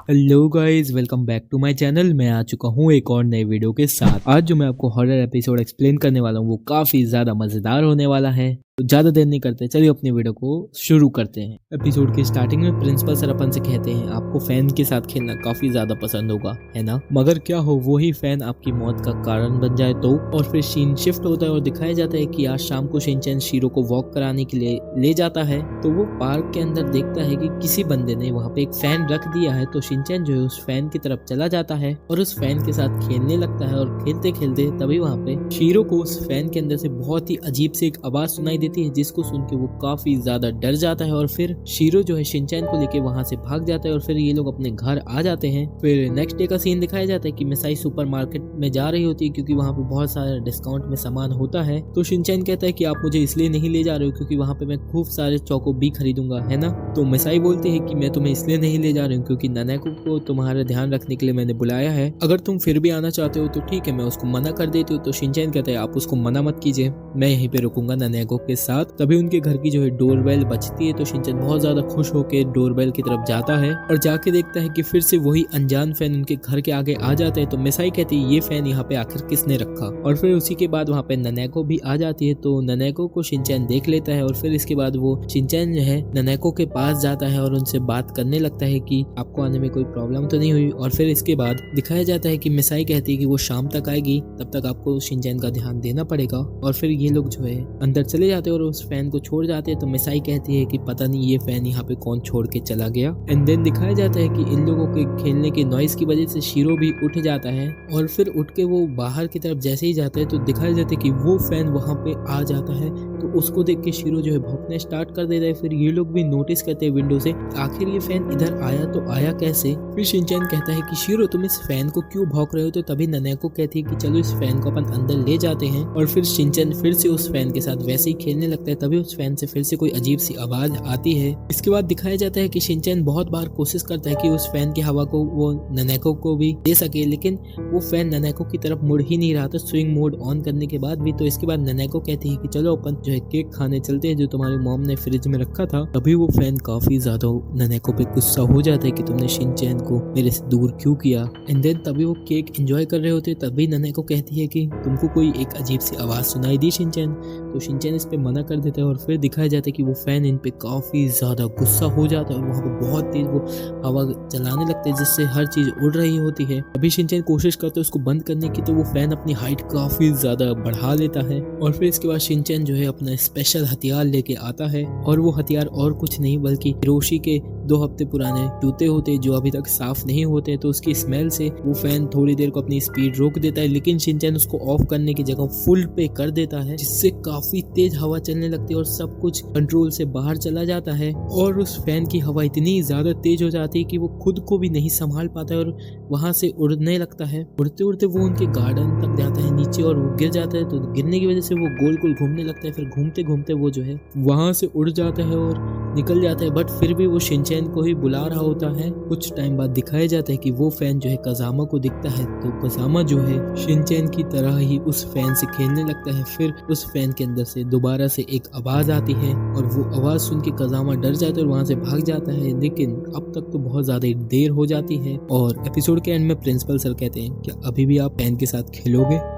Hello guys, welcome back to my channel. मैं आ चुका हूँ एक और नए वीडियो के साथ। आज जो मैं आपको हॉरर एपिसोड एक्सप्लेन करने वाला हूँ वो काफी ज्यादा मजेदार होने वाला है। तो ज्यादा देर नहीं करते, चलिए अपनी वीडियो को शुरू करते हैं। एपिसोड के स्टार्टिंग में प्रिंसिपल सर अपन से कहते हैं आपको फैन के साथ खेलना काफी ज्यादा पसंद होगा, है ना? मगर क्या हो वही फैन आपकी मौत का कारण बन जाए तो? और फिर सीन शिफ्ट होता है और दिखाया जाता है कि आज शाम को शिनचैन शीरो को वॉक कराने के लिए ले जाता है। तो वो पार्क के अंदर देखता है कि किसी बंदे ने वहाँ पे एक फैन रख दिया है। तो शिनचैन जो है उस फैन की तरफ चला जाता है और उस फैन के साथ खेलने लगता है। और खेलते खेलते तभी वहाँ पे शीरो को उस फैन के अंदर से बहुत ही अजीब सी एक आवाज सुनाई देती है, जिसको सुन के वो काफी ज्यादा डर जाता है। और फिर शीरो जो है शिनचैन को लेके वहाँ से भाग जाता है और फिर ये लोग अपने घर आ जाते हैं। फिर नेक्स्ट डे का सीन दिखाया जाता है कि मिसाई सुपरमार्केट में जा रही होती है क्योंकि वहाँ पे बहुत सारे डिस्काउंट में सामान होता है। तो शिनचैन कहता है कि आप मुझे इसलिए नहीं ले जा रहे हो क्योंकि वहाँ पे मैं खूब सारे चौको भी खरीदूंगा, है ना? तो मिसाई बोलते हैं कि मैं तुम्हें इसलिए नहीं ले जा रही हूँ क्योंकि ननेको को तुम्हारा ध्यान रखने के लिए मैंने बुलाया है। अगर तुम फिर भी आना चाहते हो तो ठीक है, मैं उसको मना कर देती हूँ। तो शिनचैन कहता है आप उसको मना मत कीजिए, मैं यहीं पे रुकूंगा ननेको के साथ। तभी उनके घर की जो है डोरबेल बजती है। तो शिनचैन बहुत ज्यादा खुश होकर डोरबेल की तरफ जाता है और जाके देखता है कि फिर से वही अनजान फैन उनके घर के आगे आ जाता है। तो मिसाई कहती है ये फैन यहाँ पे आखिर किसने रखा? और फिर उसी के बाद वहाँ पे ननेको भी आ जाती है। तो ननेको को शिनचैन देख लेता है और फिर इसके बाद वो शिनचैन जो है ननेको के पास जाता है और उनसे बात करने लगता है कि आपको आने में कोई प्रॉब्लम तो नहीं हुई। और फिर इसके बाद दिखाया जाता है कि मिसाई कहती है कि वो शाम तक आएगी, तब तक आपको शिनचैन का ध्यान देना पड़ेगा। और फिर ये लोग जो है अंदर चले जाते हैं और उस फैन को छोड़ जाते हैं। तो मिसाई कहती है कि पता नहीं ये फैन यहाँ पे कौन छोड़ के चला गया। एंड देन दिखाया जाता है कि इन लोगों के खेलने के नॉइस की वजह से शीरो भी उठ जाता है। और फिर उठ के वो बाहर की तरफ जैसे ही जाता है तो दिखाया जाता है कि वो फैन वहाँ पे आ जाता है। तो उसको देख के शीरो जो है भौंकना स्टार्ट कर देता है। फिर ये लोग भी नोटिस करते हैं विंडो से आखिर ये फैन इधर आया तो आया कैसे? फिर शिनचैन कहता है कि शीरो तुम इस फैन को क्यों भौंक रहे हो? तो तभी ननेको कहती है कि चलो इस फैन को अपन अंदर ले जाते हैं। और फिर शिनचैन फिर से उस फैन के साथ वैसे ही खेलने लगता है। तभी उस फैन से फिर से कोई अजीब सी आवाज आती है। इसके बाद दिखाया जाता है कि शिनचैन बहुत बार कोशिश करता है कि उस फैन की हवा को वो ननेको को भी दे सके, लेकिन वो फैन ननेको की तरफ मुड़ ही नहीं रहा था स्विंग मोड ऑन करने के बाद भी। तो इसके बाद ननेको कहती है कि चलो अपन जो है केक खाने चलते हैं जो तुम्हारी मॉम ने फ्रिज में रखा था। तभी वो फैन काफी ज्यादा ननेको पे गुस्सा हो जाता है कि तुमने शिनचैन को मेरे से दूर क्यों किया। एंड देन तभी वो केक एंजॉय कर रहे होते तभी ननेको कहती है कि तुमको कोई एक अजीब सी आवाज सुनाई दी शिनचैन? तो शिनचैन इस पे मना कर देता है। और फिर दिखाया जाता है कि वो फैन इन पे काफी ज्यादा गुस्सा हो जाता है और वहाँ पे बहुत तेज वो हवा चलाने लगते हैं जिससे हर चीज उड़ रही होती है। अभी शिनचैन कोशिश करता है उसको बंद करने की, तो वो फैन अपनी हाइट काफी ज्यादा बढ़ा लेता है। और फिर इसके बाद शिनचैन जो है अपना स्पेशल हथियार लेके आता है और वो हथियार और कुछ नहीं बल्कि हिरोशी के 2 हफ्ते पुराने जूते होते जो अभी तक साफ नहीं होते। तो उसकी स्मेल से वो फैन थोड़ी देर को अपनी स्पीड रोक देता है, लेकिन शिनचैन उसको ऑफ करने की जगह फुल पे कर देता है जिससे काफी तेज हवा चलने लगती है और सब कुछ कंट्रोल से बाहर चला जाता है। और उस फैन की हवा इतनी ज्यादा तेज हो जाती है कि वो खुद को भी नहीं संभाल पाता है और वहां से उड़ने लगता है। उड़ते उड़ते वो उनके गार्डन तक जाता है नीचे और वो गिर जाता है। तो गिरने की वजह से वो गोल गोल घूमने लगता है। फिर घूमते घूमते वो जो है वहां से उड़ जाता है और निकल जाता है, बट फिर भी वो शिनचैन को ही बुला रहा होता है। कुछ टाइम बाद दिखाया जाता है कि वो फैन जो है कजामा को दिखता है। तो कजामा जो है शिनचैन की तरह ही उस फैन से खेलने लगता है। फिर उस फैन के अंदर से दोबारा से एक आवाज आती है और वो आवाज सुन के कजामा डर जाता है और वहां से भाग जाता है। लेकिन अब तक तो बहुत ज्यादा देर हो जाती है और एपिसोड के एंड में प्रिंसिपल सर कहते हैं कि अभी भी आप फैन के साथ खेलोगे?